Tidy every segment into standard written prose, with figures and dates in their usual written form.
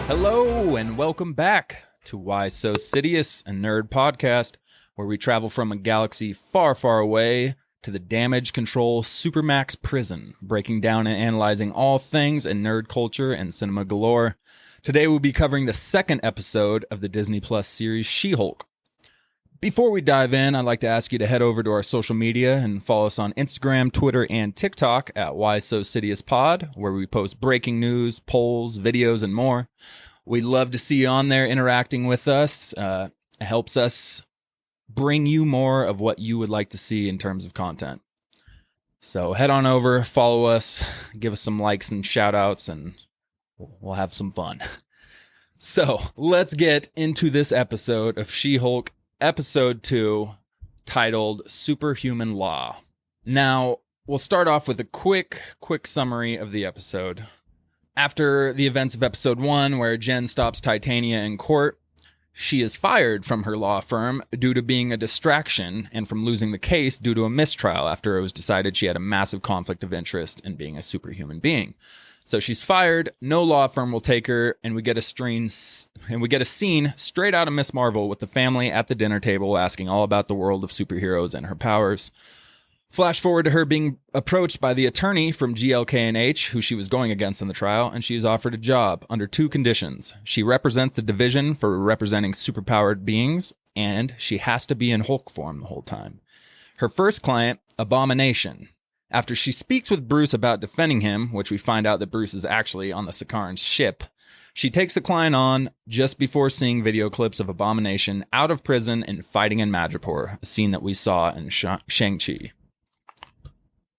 Hello and welcome back to Why So Sidious, a nerd podcast where we travel from a galaxy far, far away to the damage control Supermax prison, breaking down and analyzing all things in nerd culture and cinema galore. Today we'll be covering the second episode of the Disney Plus series She-Hulk. Before we dive in, I'd like to ask you to head over to our social media and follow us on Instagram, Twitter, and TikTok at whysosidouspod, where we post breaking news, polls, videos, and more. We'd love to see you on there interacting with us. It helps us bring you more of what you would like to see in terms of content. So head on over, follow us, give us some likes and shout outs, and we'll have some fun. So let's get into this episode of She-Hulk, Episode 2, titled Superhuman Law. Now, we'll start off with a quick summary of the episode. After the events of Episode 1, where Jen stops Titania in court, she is fired from her law firm due to being a distraction and from losing the case due to a mistrial after it was decided she had a massive conflict of interest in being a superhuman being. So she's fired, no law firm will take her, and we get a scene straight out of Miss Marvel with the family at the dinner table asking all about the world of superheroes and her powers. Flash forward to her being approached by the attorney from GLK&H, who she was going against in the trial, and she is offered a job under two conditions. She represents the division for representing superpowered beings, and she has to be in Hulk form the whole time. Her first client, Abomination. After she speaks with Bruce about defending him, which we find out that Bruce is actually on the Sakaran's ship, she takes the client on just before seeing video clips of Abomination out of prison and fighting in Madripoor, a scene that we saw in Shang-Chi.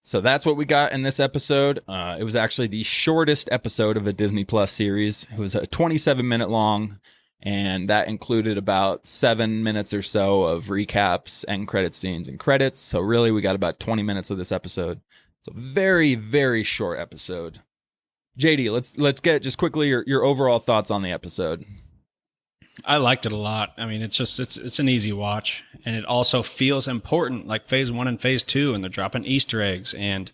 So that's what we got in this episode. It was actually the shortest episode of a Disney Plus series. It was a 27-minute long, and that included about 7 minutes or so of recaps, end credit scenes, and credits. So really, we got about 20 minutes of this episode. It's a very, very short episode. JD, let's get just quickly your overall thoughts on the episode. I liked it a lot. I mean, it's an easy watch, and it also feels important, like Phase 1 and Phase 2, and they're dropping Easter eggs, and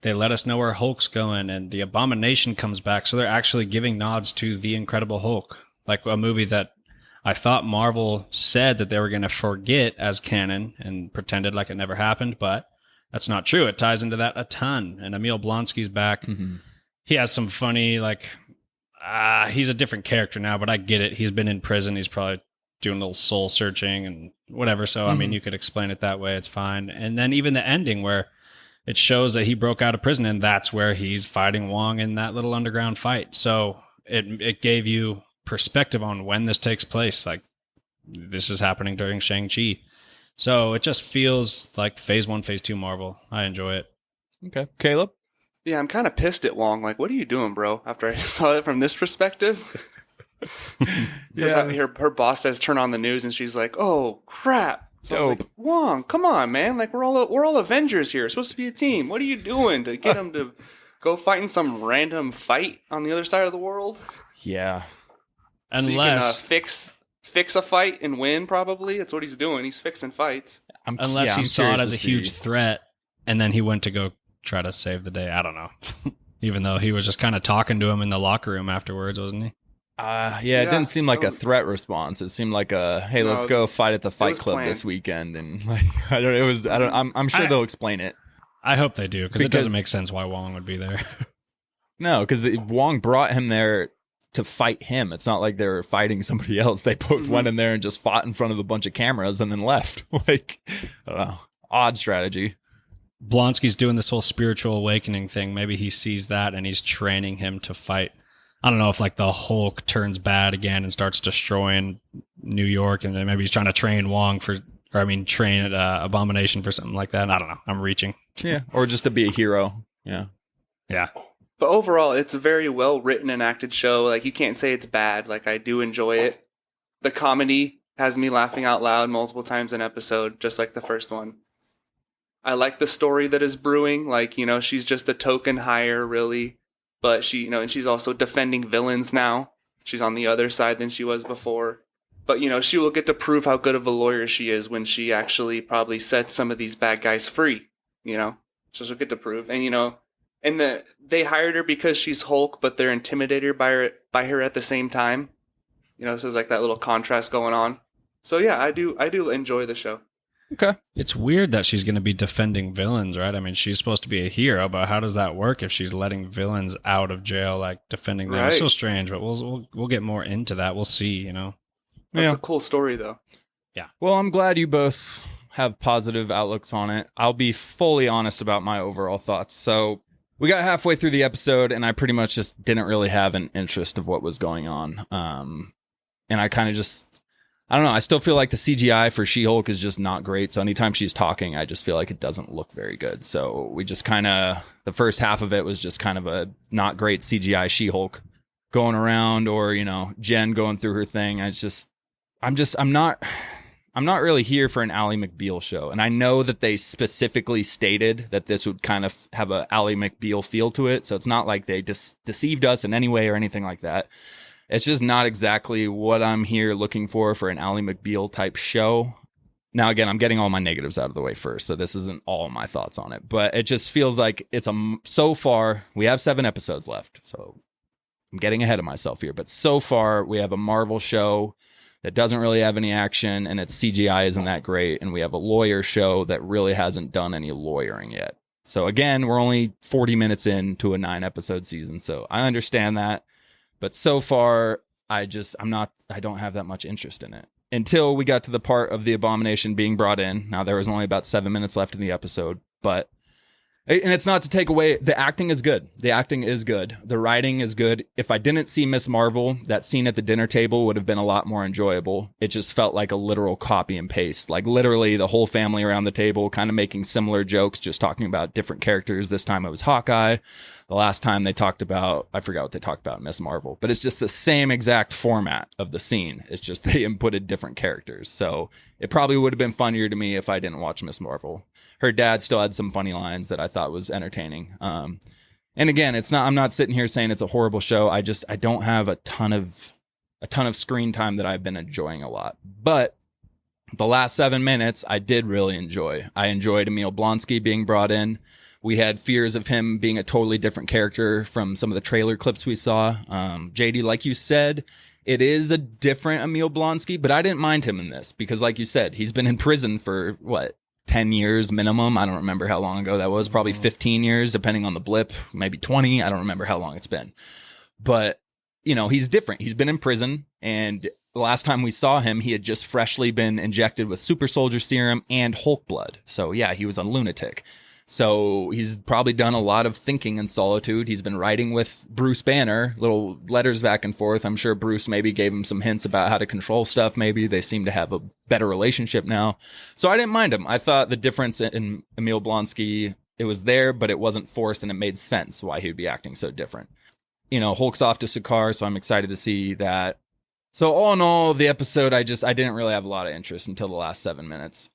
they let us know where Hulk's going, and the Abomination comes back, so they're actually giving nods to The Incredible Hulk, like a movie that I thought Marvel said that they were going to forget as canon and pretended like it never happened, but that's not true. It ties into that a ton, and Emil Blonsky's back. Mm-hmm. He has some funny, he's a different character now, but I get it. He's been in prison. He's probably doing a little soul searching and whatever. So, I mean, you could explain it that way. It's fine. And then even the ending where it shows that he broke out of prison, and that's where he's fighting Wong in that little underground fight. So it gave you perspective on when this takes place. Like, this is happening during Shang-Chi. So it just feels like Phase 1, Phase 2 Marvel. I enjoy it. Okay. Caleb? Yeah, I'm kind of pissed at Wong. Like, what are you doing, bro? After I saw it from this perspective. Because her boss says turn on the news, and she's like, "Oh crap!" So I was like, "Wong, come on, man! Like we're all Avengers here. It's supposed to be a team. What are you doing to get him to go fight in some random fight on the other side of the world?" Yeah, unless so you can, fix a fight and win. Probably that's what he's doing. He's fixing fights. Unless he saw it as a huge threat, and then he went to go try to save the day. I don't know. Even though he was just kind of talking to him in the locker room afterwards, wasn't he? It didn't seem like a threat response. It seemed like let's go fight at the Fight Club this weekend, and I'm sure they'll explain it. I hope they do, because it doesn't make sense why Wong would be there. No, because Wong brought him there to fight him. It's not like they were fighting somebody else. They both went in there and just fought in front of a bunch of cameras and then left. I don't know. Odd strategy. Blonsky's doing this whole spiritual awakening thing. Maybe he sees that and he's training him to fight. I don't know if the Hulk turns bad again and starts destroying New York, and then maybe he's trying to train train Abomination for something like that. I don't know. I'm reaching. Yeah, or just to be a hero. Yeah. Yeah. But overall, it's a very well written and acted show. Like, you can't say it's bad. Like, I do enjoy it. The comedy has me laughing out loud multiple times an episode, just like the first one. I like the story that is brewing. Like, she's just a token hire, really. But she, and she's also defending villains now. She's on the other side than she was before. But, she will get to prove how good of a lawyer she is when she actually probably sets some of these bad guys free, So she'll get to prove. And, And they hired her because she's Hulk, but they're intimidated by her at the same time. You know, so there's like that little contrast going on. So yeah, I do enjoy the show. Okay. It's weird that she's going to be defending villains, right? I mean, she's supposed to be a hero, but how does that work if she's letting villains out of jail, like defending them? Right. It's so strange, but we'll get more into that. We'll see, you know. That's a cool story, though. Yeah. Well, I'm glad you both have positive outlooks on it. I'll be fully honest about my overall thoughts. So we got halfway through the episode, and I pretty much just didn't really have an interest of what was going on. And I kind of just... I don't know. I still feel like the CGI for She-Hulk is just not great. So anytime she's talking, I just feel like it doesn't look very good. So we just kind of, the first half of it was just kind of a not great CGI She-Hulk going around, or, you know, Jen going through her thing. I'm not really here for an Ally McBeal show. And I know that they specifically stated that this would kind of have a Ally McBeal feel to it. So it's not like they deceived us in any way or anything like that. It's just not exactly what I'm here looking for an Ally McBeal type show. Now, again, I'm getting all my negatives out of the way first, so this isn't all my thoughts on it. But it just feels like so far, we have 7 episodes left. So I'm getting ahead of myself here. But so far, we have a Marvel show that doesn't really have any action, and its CGI isn't that great. And we have a lawyer show that really hasn't done any lawyering yet. So again, we're only 40 minutes into a 9-episode season, so I understand that. But so far, I don't have that much interest in it. Until we got to the part of the Abomination being brought in. Now, there was only about 7 minutes left in the episode. And it's not to take away, the acting is good. The acting is good. The writing is good. If I didn't see Miss Marvel, that scene at the dinner table would have been a lot more enjoyable. It just felt like a literal copy and paste. Like literally the whole family around the table kind of making similar jokes, just talking about different characters. This time it was Hawkeye. The last time they talked about, I forgot what they talked about, Miss Marvel. But it's just the same exact format of the scene. It's just they inputted different characters. So it probably would have been funnier to me if I didn't watch Miss Marvel. Her dad still had some funny lines that I thought was entertaining. And again, I'm not sitting here saying it's a horrible show. I don't have a ton of screen time that I've been enjoying a lot. But the last 7 minutes, I did really enjoy. I enjoyed Emil Blonsky being brought in. We had fears of him being a totally different character from some of the trailer clips we saw. JD, like you said, it is a different Emil Blonsky, but I didn't mind him in this because, like you said, he's been in prison for, 10 years minimum? I don't remember how long ago that was. Probably 15 years, depending on the blip. Maybe 20. I don't remember how long it's been. But, you know, he's different. He's been in prison, and the last time we saw him, he had just freshly been injected with super soldier serum and Hulk blood. So, yeah, he was a lunatic. So he's probably done a lot of thinking in solitude. He's been writing with Bruce Banner, little letters back and forth. I'm sure Bruce maybe gave him some hints about how to control stuff. Maybe they seem to have a better relationship now. So I didn't mind him. I thought the difference in Emil Blonsky, it was there, but it wasn't forced, and it made sense why he would be acting so different. You know, Hulk's off to Sakaar, so I'm excited to see that. So all in all, the episode, I didn't really have a lot of interest until the last 7 minutes.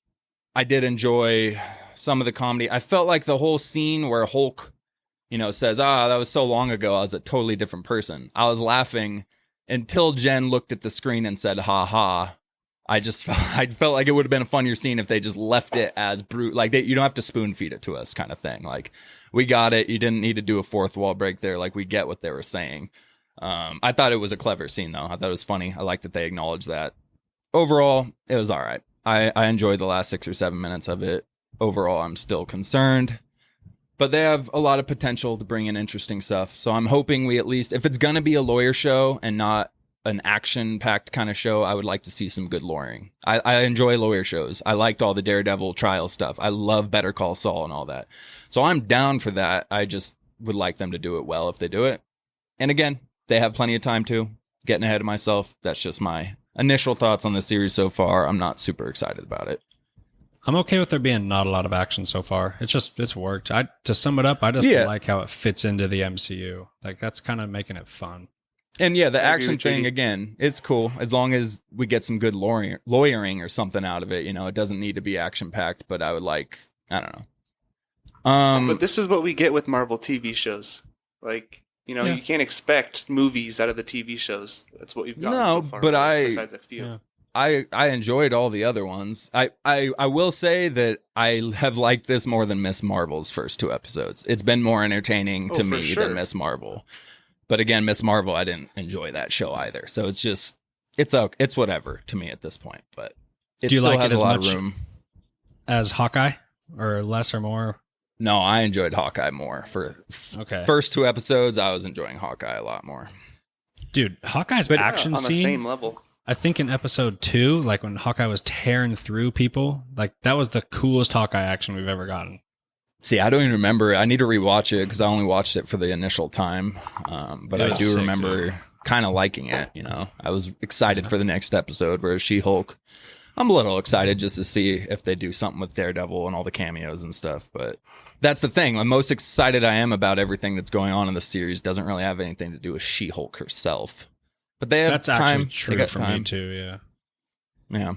I did enjoy some of the comedy. I felt like the whole scene where Hulk, you know, says, that was so long ago, I was a totally different person. I was laughing until Jen looked at the screen and said, ha ha. I felt like it would have been a funnier scene if they just left it as brute. Like, you don't have to spoon feed it to us kind of thing. Like, we got it. You didn't need to do a fourth wall break there. Like, we get what they were saying. I thought it was a clever scene, though. I thought it was funny. I like that they acknowledged that. Overall, it was all right. I enjoyed the last 6 or 7 minutes of it. Overall, I'm still concerned. But they have a lot of potential to bring in interesting stuff. So I'm hoping we at least, if it's going to be a lawyer show and not an action-packed kind of show, I would like to see some good lawyering. I enjoy lawyer shows. I liked all the Daredevil trial stuff. I love Better Call Saul and all that. So I'm down for that. I just would like them to do it well if they do it. And again, they have plenty of time to. Getting ahead of myself. That's just my initial thoughts on the series so far. I'm not super excited about it. I'm okay with there being not a lot of action so far. It's worked. To sum it up, I just like how it fits into the MCU. Like, that's kind of making it fun. And yeah, the action thing, again, it's cool as long as we get some good lawyering or something out of it. You know, it doesn't need to be action packed, but I don't know. But this is what we get with Marvel TV shows. Like, you know, you can't expect movies out of the TV shows. That's what we've gotten so far. But besides a few. Yeah. I enjoyed all the other ones. I will say that I have liked this more than Miss Marvel's first 2 episodes. It's been more entertaining to me than Miss Marvel. But again, Miss Marvel, I didn't enjoy that show either. So it's just it's whatever to me at this point. But it Do you still like has it as a lot much of room. as Hawkeye, or less or more? No, I enjoyed Hawkeye more. For first 2 episodes, I was enjoying Hawkeye a lot more. Dude, Hawkeye's action on the scene, same level. I think in episode 2, like when Hawkeye was tearing through people, like that was the coolest Hawkeye action we've ever gotten. See, I don't even remember. I need to rewatch it because I only watched it for the initial time. But I do remember kind of liking it. You know, I was excited for the next episode where She-Hulk. I'm a little excited just to see if they do something with Daredevil and all the cameos and stuff. But that's the thing. The most excited I am about everything that's going on in the series doesn't really have anything to do with She-Hulk herself. But they have That's time. actually true for time. me too. Yeah. Yeah.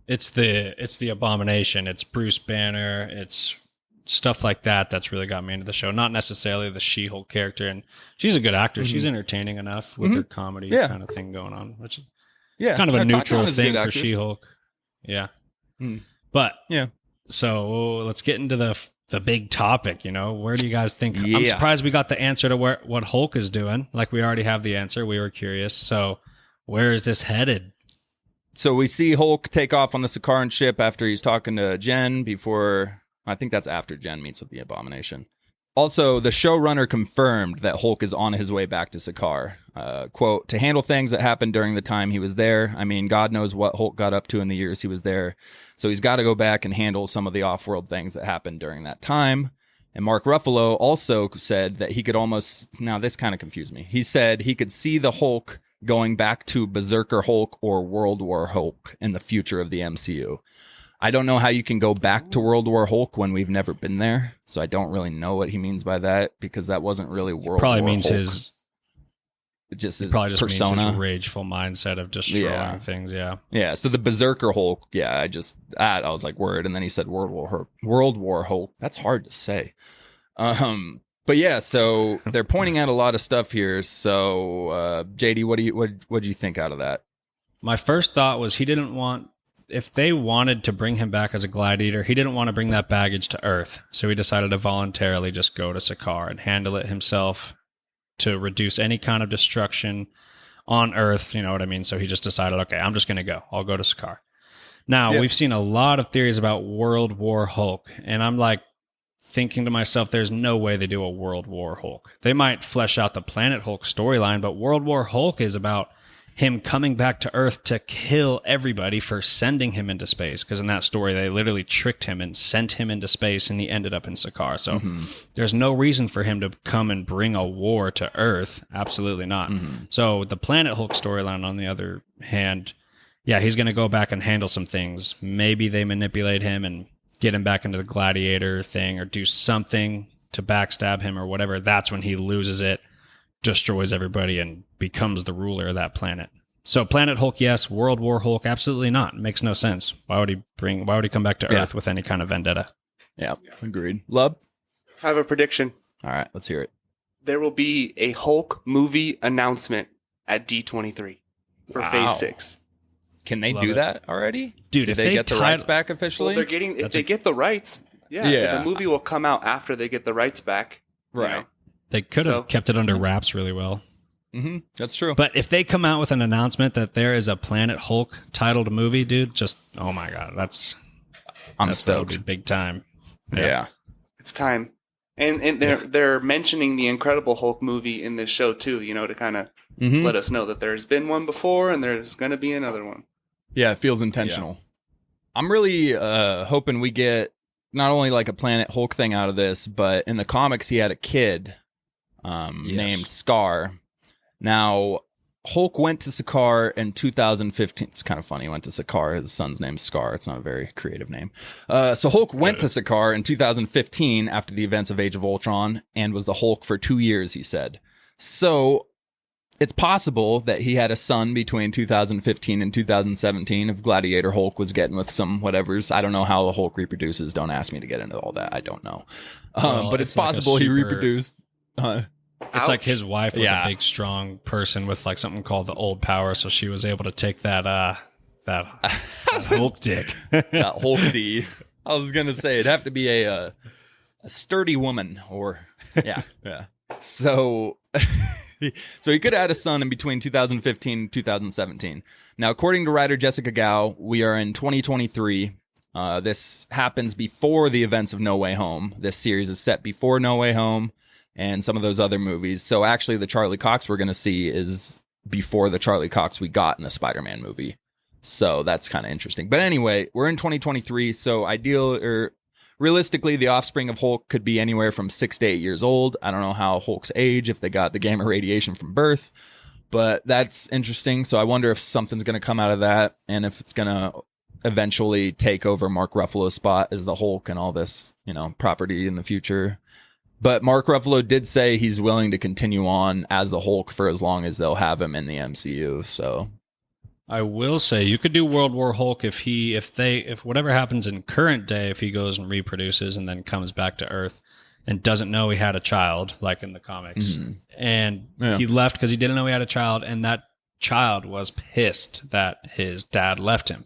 It's the Abomination. It's Bruce Banner. It's stuff like that that's really got me into the show. Not necessarily the She-Hulk character, and she's a good actor. She's entertaining enough with her comedy kind of thing going on, which is kind of a neutral thing for She-Hulk. Yeah, but So let's get into the big topic. You know, where do you guys think? I'm surprised we got the answer to what Hulk is doing. Like we already have the answer. We were curious. So where is this headed? So we see Hulk take off on the Sakaran ship after he's talking to Jen before. I think that's after Jen meets with the Abomination. Also, the showrunner confirmed that Hulk is on his way back to Sakaar. Quote, to handle things that happened during the time he was there. I mean, God knows what Hulk got up to in the years he was there. So he's got to go back and handle some of the off-world things that happened during that time. And Mark Ruffalo also said that he could almost... Now, this kind of confused me. He said he could see the Hulk going back to Berserker Hulk or World War Hulk in the future of the MCU. I don't know how you can go back to World War Hulk when we've never been there, so I don't really know what he means by that because that wasn't really World War Hulk. Means Hulk. His persona. Means his rageful mindset of destroying things. Yeah. So the Berserker Hulk, I was like, word, and then he said World War Hulk. That's hard to say. But yeah, so they're pointing out a lot of stuff here. So JD, what do you think out of that? My first thought was he didn't want. If they wanted to bring him back as a gladiator, he didn't want to bring that baggage to Earth. So he decided to voluntarily just go to Sakaar and handle it himself to reduce any kind of destruction on Earth. You know what I mean? So he just decided, okay, I'm just going to go. I'll go to Sakaar. Now, we've seen a lot of theories about World War Hulk. And I'm like thinking to myself, there's no way they do a World War Hulk. They might flesh out the Planet Hulk storyline, but World War Hulk is about him coming back to Earth to kill everybody for sending him into space. Because in that story, they literally tricked him and sent him into space, and he ended up in Sakaar. So there's no reason for him to come and bring a war to Earth. Absolutely not. So the Planet Hulk storyline, on the other hand, he's going to go back and handle some things. Maybe they manipulate him and get him back into the gladiator thing or do something to backstab him or whatever. That's when he loses it, destroys everybody, and becomes the ruler of that planet. So Planet Hulk, yes. World War Hulk, absolutely not. It makes no sense. Why would he come back to Earth with any kind of vendetta? Yeah, agreed. Lub? I have a prediction. All right, let's hear it. There will be a Hulk movie announcement at D23 for Phase 6. Can they do that already? Dude, Did if they get the rights back Well, officially? they're getting if they get the rights. The movie will come out after they get the rights back. Right. You know? They could have kept it under wraps really well. That's true. But if they come out with an announcement that there is a Planet Hulk titled movie, dude, just, oh my God, I'm stoked. Big time. Yeah. It's time. And they're mentioning the Incredible Hulk movie in this show too, you know, to kind of let us know that there's been one before and there's going to be another one. Yeah, it feels intentional. I'm really hoping we get not only like a Planet Hulk thing out of this, but in the comics he had a kid named Scar. Now, Hulk went to Sakaar in 2015. It's kind of funny. He went to Sakaar. His son's name's Scar. It's not a very creative name. So Hulk went to Sakaar in 2015 after the events of Age of Ultron and was the Hulk for 2 years, he said. So it's possible that he had a son between 2015 and 2017 if Gladiator Hulk was getting with some whatevers. I don't know how the Hulk reproduces. Don't ask me to get into all that. I don't know. But it's possible he reproduced. It's like his wife was a big, strong person with like something called the old power, so she was able to take that That Hulk dick. That Hulk D. I was gonna say it'd have to be a sturdy woman, or yeah. So he could have had a son in between 2015 and 2017. Now, according to writer Jessica Gao, we are in 2023. This happens before the events of No Way Home. This series is set before No Way Home and some of those other movies. So actually, the Charlie Cox we're going to see is before the Charlie Cox we got in the Spider-Man movie. So that's kind of interesting. But anyway, we're in 2023. So realistically, the offspring of Hulk could be anywhere from 6 to 8 years old. I don't know how Hulk's age, if they got the gamma radiation from birth, but that's interesting. So I wonder if something's going to come out of that, and if it's going to eventually take over Mark Ruffalo's spot as the Hulk and all this, property in the future. But Mark Ruffalo did say he's willing to continue on as the Hulk for as long as they'll have him in the MCU. So I will say you could do World War Hulk if whatever happens in current day, if he goes and reproduces and then comes back to Earth and doesn't know he had a child, like in the comics, and he left because he didn't know he had a child, and that child was pissed that his dad left him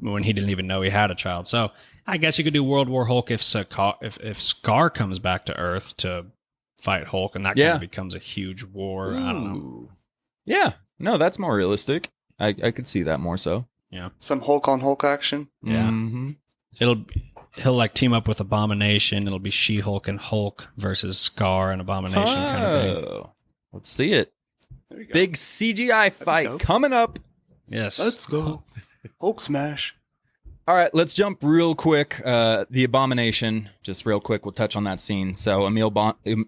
when he didn't even know he had a child. So I guess you could do World War Hulk if Scar comes back to Earth to fight Hulk, and that kind of becomes a huge war. I don't know. Yeah, no, that's more realistic. I could see that more so. Yeah. Some Hulk on Hulk action. Yeah. Mm-hmm. He'll like team up with Abomination. It'll be She-Hulk and Hulk versus Scar and Abomination kind of thing. Let's see it. There you go. Big CGI fight dope. coming up. Yes. Let's go. Hulk smash. All right, let's jump real quick. The Abomination, just real quick, we'll touch on that scene. So Emil Blonsky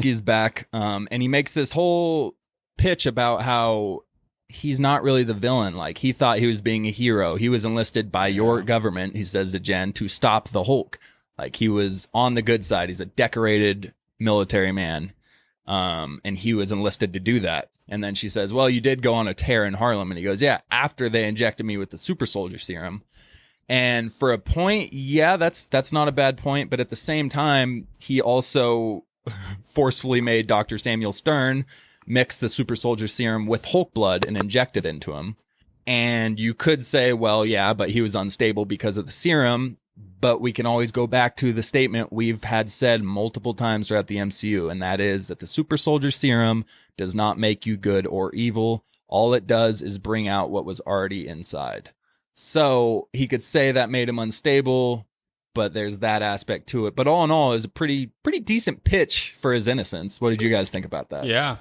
is back, and he makes this whole pitch about how he's not really the villain. Like, he thought he was being a hero. He was enlisted by your government, he says to Jen, to stop the Hulk. Like, he was on the good side. He's a decorated military man, and he was enlisted to do that. And then she says, well, you did go on a tear in Harlem. And he goes, yeah, after they injected me with the super soldier serum. And for a point, yeah, that's not a bad point. But at the same time, he also forcefully made Dr. Samuel Stern mix the super soldier serum with Hulk blood and inject it into him. And you could say, well, yeah, but he was unstable because of the serum. But we can always go back to the statement we've had said multiple times throughout the MCU, and that is that the super soldier serum does not make you good or evil. All it does is bring out what was already inside. So he could say that made him unstable, but there's that aspect to it. But all in all, is a pretty decent pitch for his innocence. What did you guys think about that? Yeah.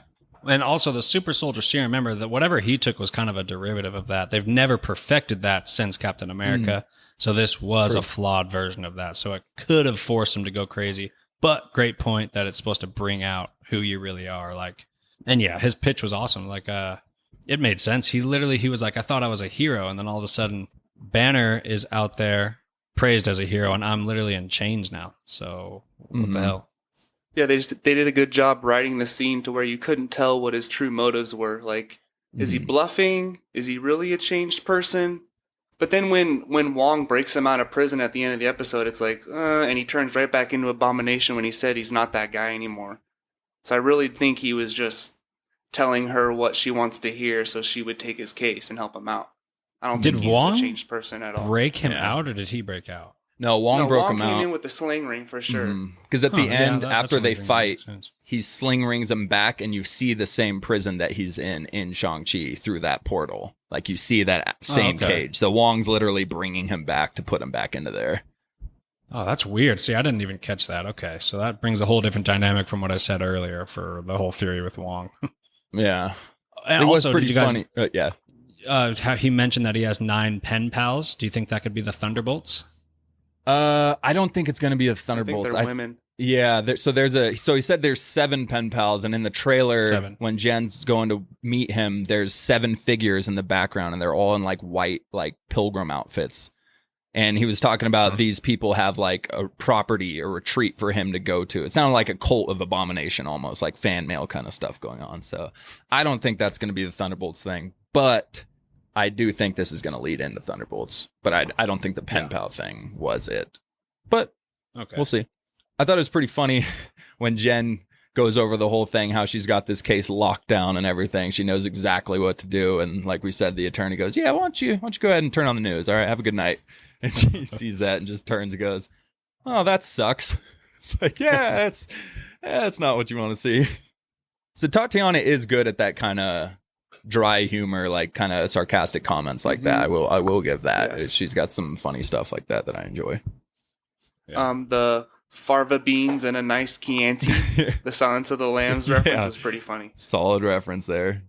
And also the super soldier serum, remember that whatever he took was kind of a derivative of that. They've never perfected that since Captain America. So this was a flawed version of that. So it could have forced him to go crazy. But great point that it's supposed to bring out who you really are. Like, and yeah, his pitch was awesome. Like, it made sense. He was like, I thought I was a hero. And then all of a sudden, Banner is out there praised as a hero, and I'm literally in chains now. So what the hell? Yeah, they did a good job writing the scene to where you couldn't tell what his true motives were. Like, is he bluffing? Is he really a changed person? But then when Wong breaks him out of prison at the end of the episode, it's like, and he turns right back into Abomination when he said he's not that guy anymore. So I really think he was just telling her what she wants to hear so she would take his case and help him out. I don't think he's a changed person at all. Break him out, or did he break out? No, Wong broke him out. Wong came in with the sling ring for sure. Because at the end, yeah, after they fight, he sling rings him back, and you see the same prison that he's in Shang-Chi through that portal. Like, you see that same cage. So Wong's literally bringing him back to put him back into there. Oh, that's weird. See, I didn't even catch that. Okay, so that brings a whole different dynamic from what I said earlier for the whole theory with Wong. Yeah. And it also, was pretty funny. Yeah. How he mentioned that he has 9 pen pals. Do you think that could be the Thunderbolts? I don't think it's going to be the I Thunderbolts. think they're women. Yeah, so he said there's 7 pen pals, and in the trailer, 7. when Jen's going to meet him, there's 7 figures in the background, and they're all in like white, like pilgrim outfits. And he was talking about these people have like a property, a retreat for him to go to. It sounded like a cult of Abomination, almost like fan mail kind of stuff going on. So I don't think that's going to be the Thunderbolts thing, but I do think this is going to lead into Thunderbolts. But I don't think the pen pal thing was it. But we'll see. I thought it was pretty funny when Jen goes over the whole thing, how she's got this case locked down and everything. She knows exactly what to do. And like we said, the attorney goes, yeah, why don't you go ahead and turn on the news? All right, have a good night. And she sees that and just turns and goes, oh, that sucks. It's like, yeah, that's not what you want to see. So Tatiana is good at that kind of dry humor, like kind of sarcastic comments like that. I will give that. Yes. She's got some funny stuff like that I enjoy. Yeah. The Farva beans and a nice Chianti, the Silence of the Lambs reference is pretty funny. Solid reference there.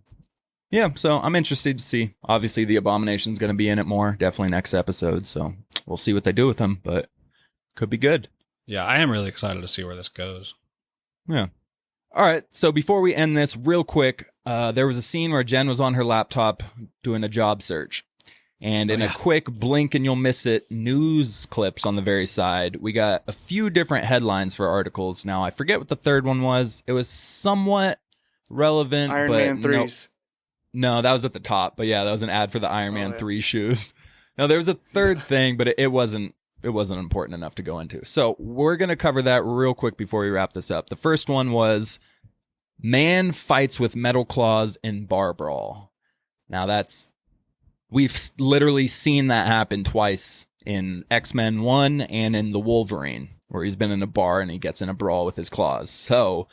Yeah, so I'm interested to see. Obviously, the Abomination's going to be in it more, definitely next episode. So we'll see what they do with him, but could be good. Yeah, I am really excited to see where this goes. Yeah. All right, so before we end this, real quick, there was a scene where Jen was on her laptop doing a job search. And in a quick blink and you'll miss it, news clips on the very side, we got a few different headlines for articles. Now, I forget what the third one was. It was somewhat relevant. Iron but Man 3s. No, that was at the top. But yeah, that was an ad for the Iron Man 3 shoes. Now, there was a third thing, but it wasn't important enough to go into. So we're going to cover that real quick before we wrap this up. The first one was man fights with metal claws in bar brawl. Now, we've literally seen that happen twice in X-Men 1 and in the Wolverine, where he's been in a bar and he gets in a brawl with his claws. So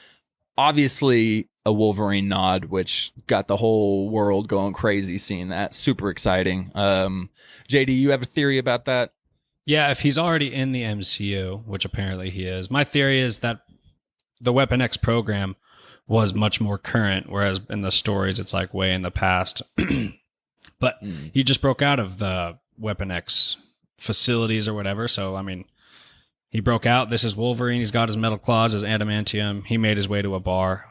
obviously a Wolverine nod, which got the whole world going crazy seeing that. Super exciting. JD, you have a theory about that? Yeah, if he's already in the MCU, which apparently he is, my theory is that the Weapon X program was much more current, whereas in the stories it's like way in the past. But he just broke out of the Weapon X facilities or whatever. So, I mean, he broke out. This is Wolverine. He's got his metal claws, his adamantium. He made his way to a bar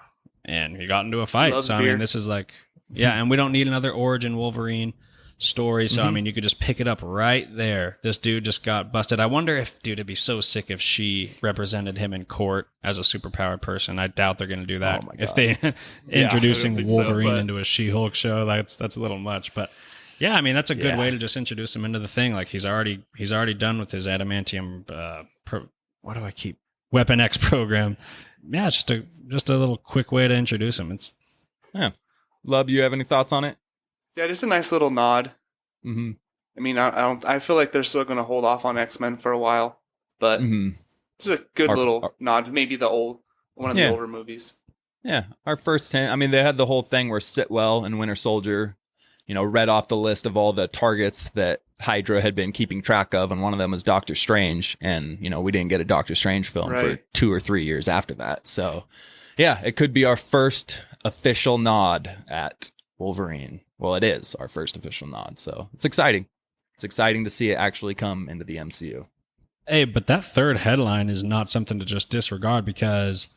and he got into a fight. Loves so, I beer. mean, this is like, yeah, and we don't need another origin Wolverine story. So, I mean, you could just pick it up right there. This dude just got busted. I wonder if, dude, it'd be so sick if she represented him in court as a superpowered person. I doubt they're going to do that. Oh my God. If they introducing I don't think so, Wolverine but- into a She-Hulk show, that's a little much. But yeah, I mean, that's a good way to just introduce him into the thing. Like he's already done with his adamantium. Weapon X program. Yeah, it's just a little quick way to introduce him. It's Love, you have any thoughts on it? Yeah, just a nice little nod. Mm-hmm. I mean, I feel like they're still going to hold off on X-Men for a while, but Mm-hmm. just a good little nod. Maybe one of the older movies. Yeah, our first 10. I mean, they had the whole thing where Sitwell and Winter Soldier, read off the list of all the targets that Hydra had been keeping track of, and one of them was Doctor Strange. And, we didn't get a Doctor Strange film for 2 or 3 years after that. So, yeah, it could be our first official nod at Wolverine. Well, it is our first official nod, so it's exciting. It's exciting to see it actually come into the MCU. Hey, but that third headline is not something to just disregard because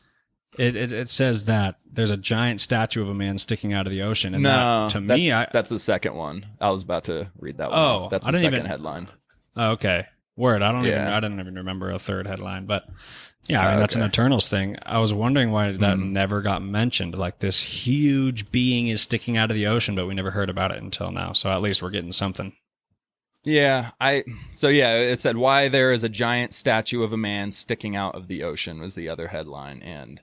it says that there's a giant statue of a man sticking out of the ocean. And that's the second one. I was about to read that one. Oh, That's the second headline. Oh, okay. Word. I didn't even remember a third headline, but yeah, I mean, that's an Eternals thing. I was wondering why that never got mentioned. Like this huge being is sticking out of the ocean, but we never heard about it until now. So at least we're getting something. Yeah, it said why there is a giant statue of a man sticking out of the ocean was the other headline. And,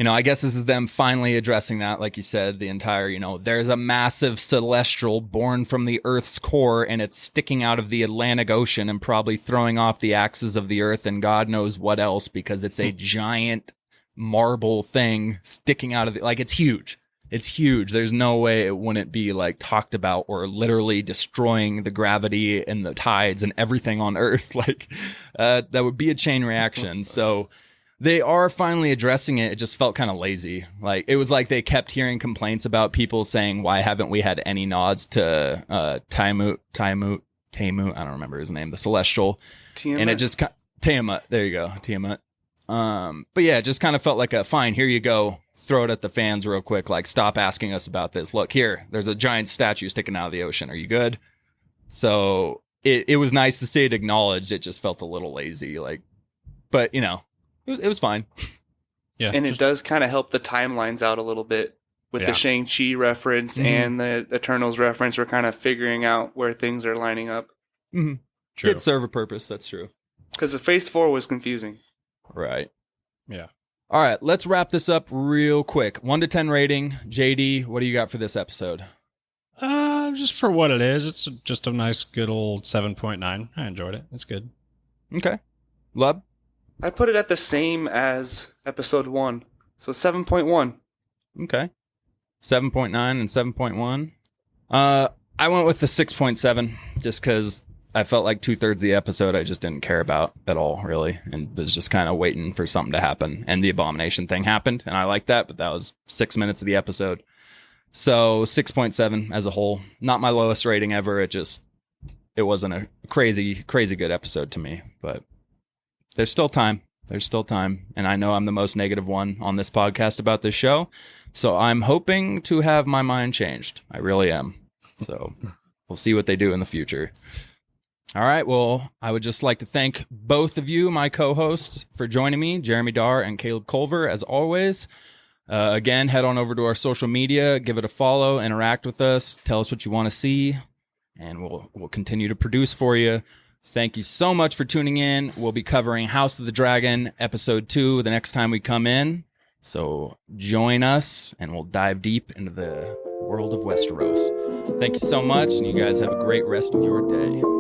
I guess this is them finally addressing that. Like you said, the entire, there's a massive celestial born from the Earth's core and it's sticking out of the Atlantic Ocean and probably throwing off the axis of the Earth and God knows what else because it's a giant marble thing sticking out of it's huge. It's huge. There's no way it wouldn't be talked about or literally destroying the gravity and the tides and everything on Earth. That would be a chain reaction. So they are finally addressing it. It just felt kind of lazy. It was like they kept hearing complaints about people saying, why haven't we had any nods to Tiamut? I don't remember his name, the Celestial. Tiamat. And it just Tiamat. There you go, Tiamat. But yeah, it just kind of felt like fine, here you go. Throw it at the fans real quick. Stop asking us about this. Look here, there's a giant statue sticking out of the ocean. Are you good? So it was nice to see it acknowledged. It just felt a little lazy. But it was fine. Yeah. And it does kind of help the timelines out a little bit with the Shang-Chi reference and the Eternals reference. We're kind of figuring out where things are lining up. Mm-hmm. True. Did serve a purpose. That's true. Because the Phase 4 was confusing. Right. Yeah. All right, let's wrap this up real quick. 1 to 10 rating. JD, what do you got for this episode? Just for what it is, it's just a nice, good old 7.9. I enjoyed it. It's good. Okay. Lub? I put it at the same as episode 1, so 7.1. Okay. 7.9 and 7.1. I went with the 6.7 just because I felt like 2/3 of the episode I just didn't care about at all, really, and was just kind of waiting for something to happen. And the abomination thing happened, and I liked that, but that was 6 minutes of the episode. So 6.7 as a whole. Not my lowest rating ever. It wasn't a crazy good episode to me, but there's still time. There's still time. And I know I'm the most negative one on this podcast about this show. So I'm hoping to have my mind changed. I really am. So we'll see what they do in the future. All right. Well, I would just like to thank both of you, my co-hosts, for joining me, Jeremy Darr and Caleb Culver, as always. Again, head on over to our social media, give it a follow, interact with us, tell us what you want to see, and we'll continue to produce for you. Thank you so much for tuning in. We'll be covering House of the Dragon episode 2 the next time we come in. So join us, and we'll dive deep into the world of Westeros. Thank you so much, and you guys have a great rest of your day.